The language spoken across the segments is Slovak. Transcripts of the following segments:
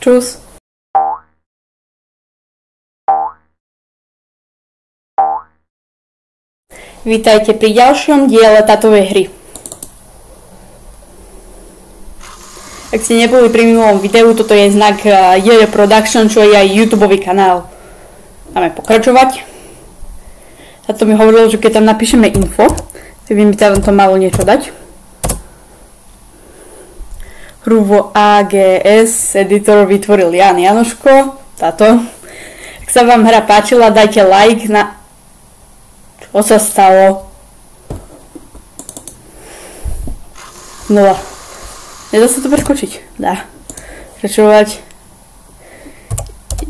Čus. Vítajte pri ďalšom diele tatovej hry. Ak ste neboli pri minulom videu, toto je znak JR Production, čo je aj YouTubeový kanál. Máme pokračovať. A to mi hovorilo, že keď tam napíšeme info, tak by mi tam to malo niečo dať. Hru vo AGS editor vytvoril Jan Janoško. Táto. Ak sa vám hra páčila, dajte like na... Čo sa stalo? Nula. Nedá sa to preskočiť? Dá. Pokračovať.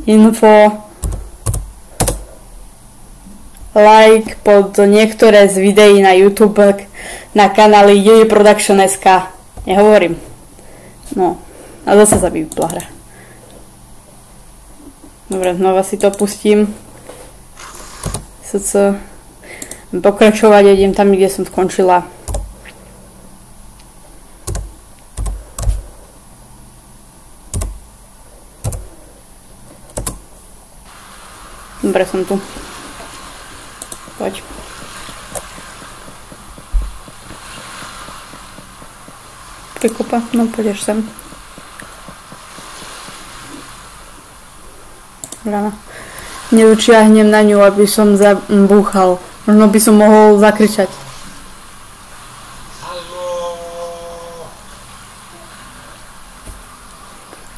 Info. Like pod niektoré z videí na YouTube na kanáli JR Production.sk. Nehovorím. No. A zase sa vypla hra. Dobre, znova si to pustím. Pokračovať, idem tam, kde som skončila. Dobre, som tu. Poď. Prikopa, no poďeš sem. Ráno. Neučiahnem na ňu, aby som zabúchal. Možno by som mohol zakričať.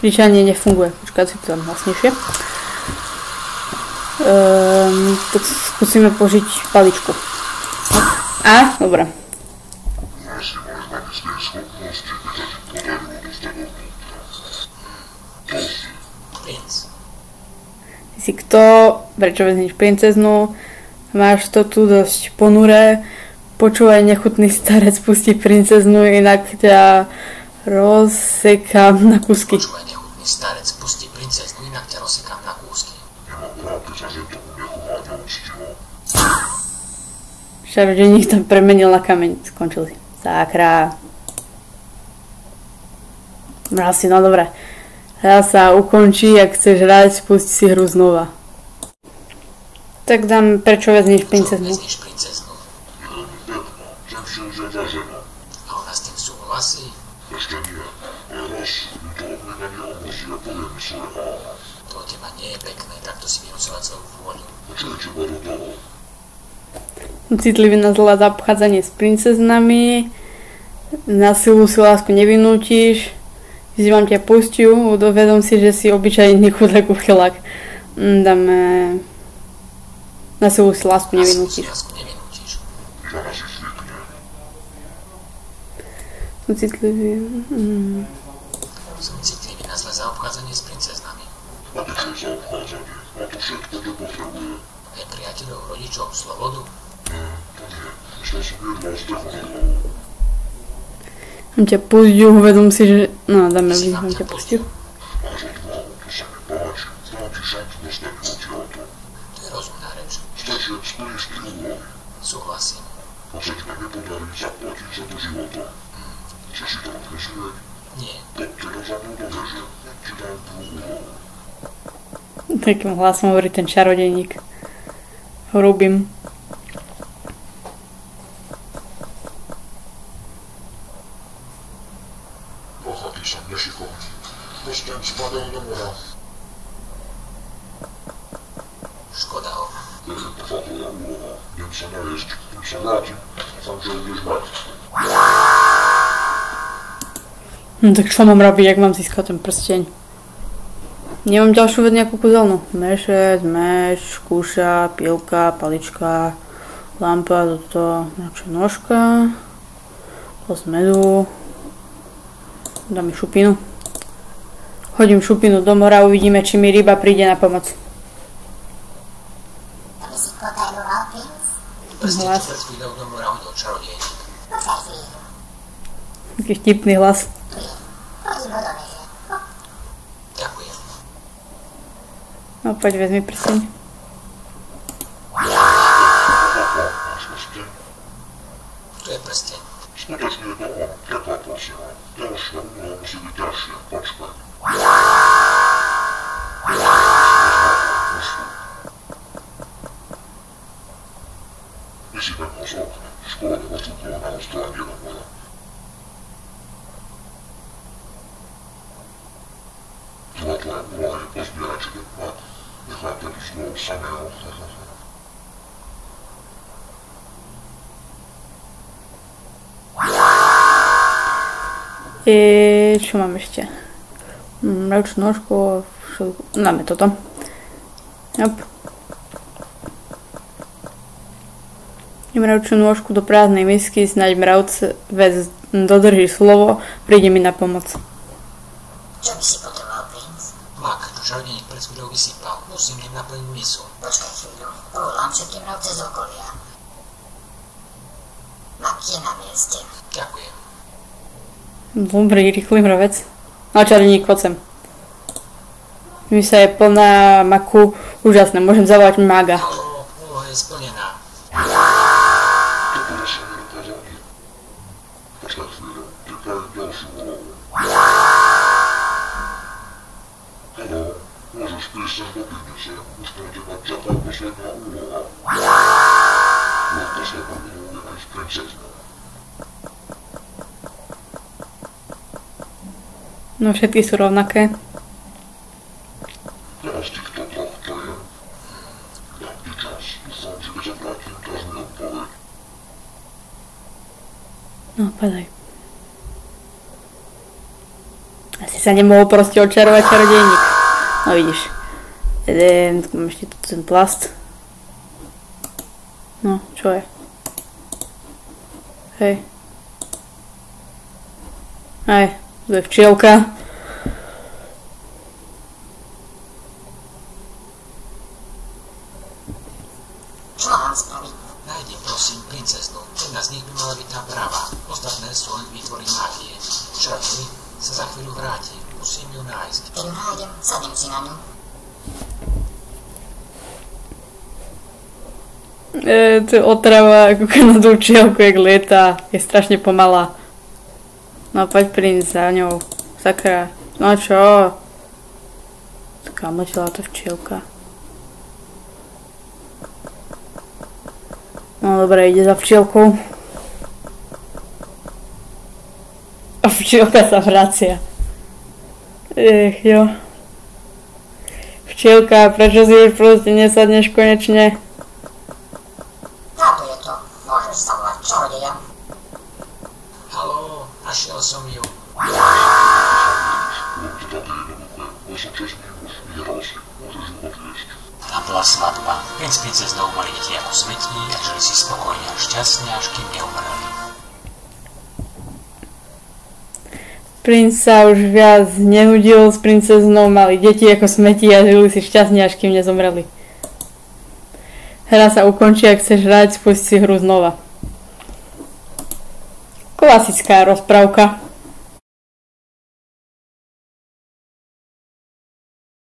Kričanie nefunguje. Počkaj, si to tam hlasnejšie. Tak skúsime použiť paličku. A? Dobre. Si kto? Prečo vezmeš princeznu? Máš to tu dosť ponuré. Počúvaj, nechutný starec, pusti princeznu, inak ťa rozsekám na kúsky. Počúvaj, nechutný starec, pusti princeznu, inak ťa rozsekám na kúsky. Čarodeník to premenil na kameň. Skončil si. Sakra. Asi, no dobre. Hra sa ukončí, ak chceš hrať, spust si hru znova. Tak dám, prečo vezmeš princeznu? A ona s tým súhlasí? Ešte nie. Raz to na mňa omrzí a poviem mi svoje áno. To od teba nie je pekné, takto si vynúcovať svoju vôľu. A čo je teba do toho? Citlivý na zlá zaobchádzanie s princeznami. Na silu si lásku nevinútiš. Vyzývam ťa, pustiu, uvedom si, že si obyčajný chudák uchylák. Dáme... Na silu si lásku nevinútiš. Som citlivý... Som citlivý na zlé zaobchádzanie s princeznami. A to čo je zaobchádzanie? A to všetko nepotrebuje. Aj priateľov, rodičov, slobodu? Nie, to nie. Myslel som jedla z techu na hlavu. Mám ťa pustiu, uvedom si, že... No, dáme vyzývam ťa, pustiu. Máš odvahu, to sa mi páči. Dám ti šancu dostať odtiaľto. To je rozumná reč. Stačí, ak splníš 3 úlohy. Súhlasím. A sa ti ma nepodarí zaplatiť za to životom. Chceš si to odmyslieť? Nie. Tak teraz za mnou do veže. Ti dám druhú úlohu. Takým hlasom hovorí ten čarodejník. Hrubým. Bohatý som nešikovný. Dostaň spadol do mora. Škoda ho. To je prvá tvoja úloha. Idem sa najesť. Kým sa vrátim, dúfam, že budeš mať. No tak čo mám robiť, ak mám získať ten prsteň? Nemám ďalšiu vec nejakú kúzelnú. Mešec, meš, skúša, pilka, palička, lampa, toto, nožka, los medu. Dám mi šupinu. Hodím šupinu do mora, uvidíme, či mi ryba príde na pomoc. To by si potreboval, princ? Prste ti pred chvíľou do mora hodil čarodejník. Počkaj chvíľu. Taký vtipný hlas. Hodím ho do veže. Ďakujem. No poď, vezmi prsteň. Máš prsteň? To je prsteň. Skutočne je to on. Prekvapil si ma. Ďalšia úloha musí byť ťažšia. Počkaj. tvoja úloha je pozbierať si a nechám ten zlom samého. Čo mám ešte? Mravčnú nožku, dáme toto. Yep. Mravčnú nôžku do prázdnej misky, snáď mravec dodrží slovo, príde mi na pomoc. Čo by si potreboval, princ? Mak, čo čarodejník pred chvíľou vysypal. Musím im naplniť misu. Počkaj chvíľu. Povolám všetky mravce z okolia. Mak je na mieste. Ďakujem. Dobrý, rýchly mravec. No čarodejník, poď sem. Misa je plná maku. Úžasné, môžem zavolať maga. Haló, úloha je splnená. Toto sa mi dokázal nie. Počkaj chvíľu, pripravím ďalšiu úlohu. Haló, môžeš prísť sem do pivnice. Už na teba čaká posledná úloha. Úloha sa pomenuje aj s princeznou. No všetky sú rovnaké. Teraz týchto troch to je. Dám ti čas. Dúfam, že keď sa vrátim, dáš mi odpoveď. No, padaj. Asi sa nemohol proste očarovať čarodejník. No vidíš. Mám ešte tu ten plast. No, čo je? Hej. Hej, to je včielka. Čo mám spraviť? Nájdi prosím princeznu. Jedna z nich by mala byť tá pravá. Ostatné sú len výtvory mágie. Čarodejník sa za chvíľu vráti. Musím ju nájsť. Keď ju nájdem, sadnem si na ňu. To je otrava, ako keď na tú včielku, jak lieta. Je strašne pomalá. No poď princ za ňou. Sakra. No čo? Kam letela tá včielka? No dobre, ide za včielkou. A včielka sa vracia. Jo. Včielka, prečo si už proste nesadneš konečne? Táto je to. Môžeš sa volať čarodeja. Haló, našiel som ju. Bolo to také jednoduché. Bol som čestný muž. Vyhral si. Môžeš ju odviesť. Tam bola svadba. Princ s princeznou mali deti ako smetní a žili si spokojne a šťastne, až kým neumreli. Princ sa už viac nenudil s princeznou, mali deti ako smeti a žili si šťastne, až kým nezomreli. Hra sa ukončí, ak chceš hrať, spust si hru znova. Klasická rozprávka.